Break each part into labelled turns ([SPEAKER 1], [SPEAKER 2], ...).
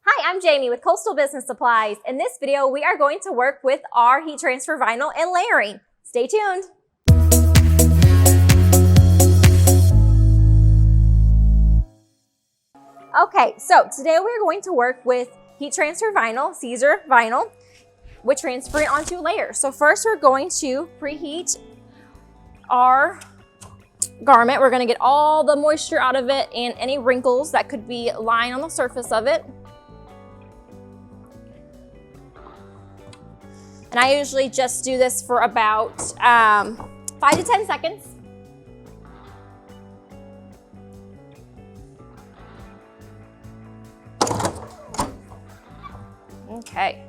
[SPEAKER 1] Hi, I'm Jamie with Coastal Business Supplies. In this video, we are going to work with our heat transfer vinyl and layering. Stay tuned. Okay, so today we're going to work with heat transfer vinyl, Siser vinyl, with transferring onto layers. So first we're going to preheat our garment. We're going to get all the moisture out of it and any wrinkles that could be lying on the surface of it. And I usually just do this for about 5 to 10 seconds. Okay.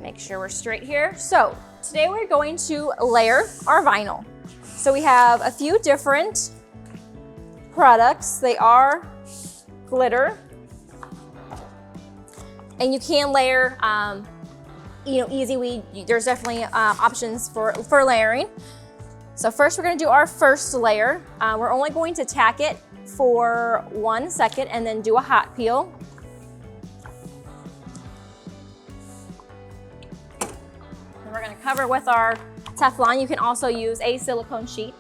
[SPEAKER 1] Make sure we're straight here. So today we're going to layer our vinyl. So we have a few different products. They are glitter. And you can layer, easy. There's definitely options for layering. So first we're gonna do our first layer. We're only going to tack it for 1 second and then do a hot peel. Then we're gonna cover with our Teflon. You can also use a silicone sheet.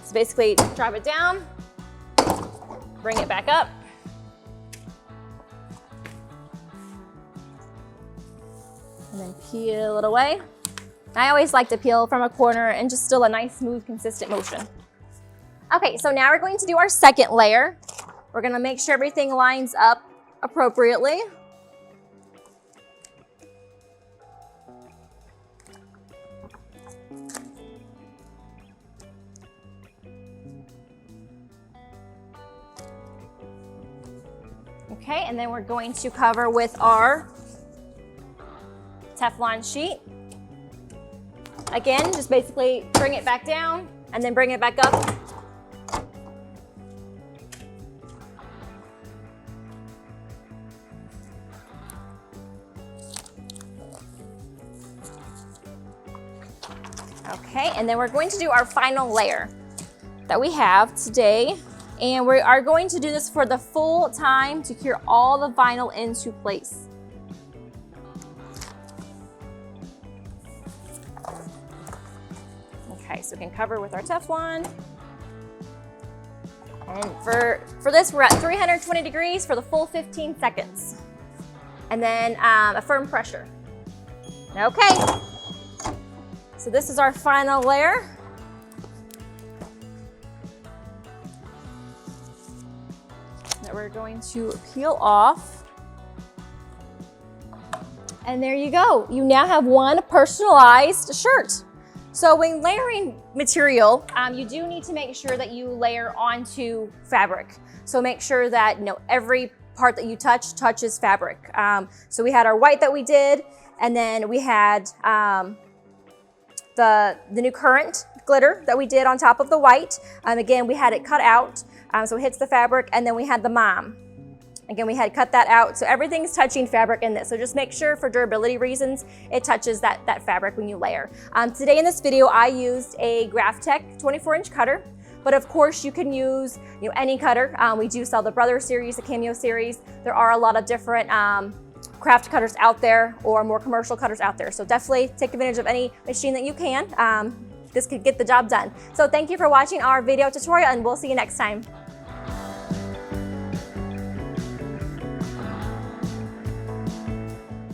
[SPEAKER 1] So basically drop it down, bring it back up. And then peel it away. I always like to peel from a corner and just still a nice, smooth, consistent motion. Okay, so now we're going to do our second layer. We're gonna make sure everything lines up appropriately. Okay, and then we're going to cover with our Teflon sheet. Again, just basically bring it back down and then bring it back up. Okay, and then we're going to do our final layer that we have today. And we are going to do this for the full time to cure all the vinyl into place. Okay, so we can cover with our Teflon. And for this, we're at 320 degrees for the full 15 seconds. And then a firm pressure. Okay, so this is our final layer. That we're going to peel off. And there you go. You now have one personalized shirt. So when layering material, you do need to make sure that you layer onto fabric. So make sure that every part that you touches fabric. So we had our white that we did, and then we had the new current glitter that we did on top of the white. Again, we had it cut out, so it hits the fabric, and then we had the mom. Again, we had cut that out, so everything's touching fabric in this. So just make sure for durability reasons, it touches that fabric when you layer. Today in this video, I used a Tack 24-inch cutter, but of course you can use any cutter. We do sell the Brother series, the Cameo series. There are a lot of different craft cutters out there or more commercial cutters out there. So definitely take advantage of any machine that you can. This could get the job done. So thank you for watching our video tutorial, and we'll see you next time.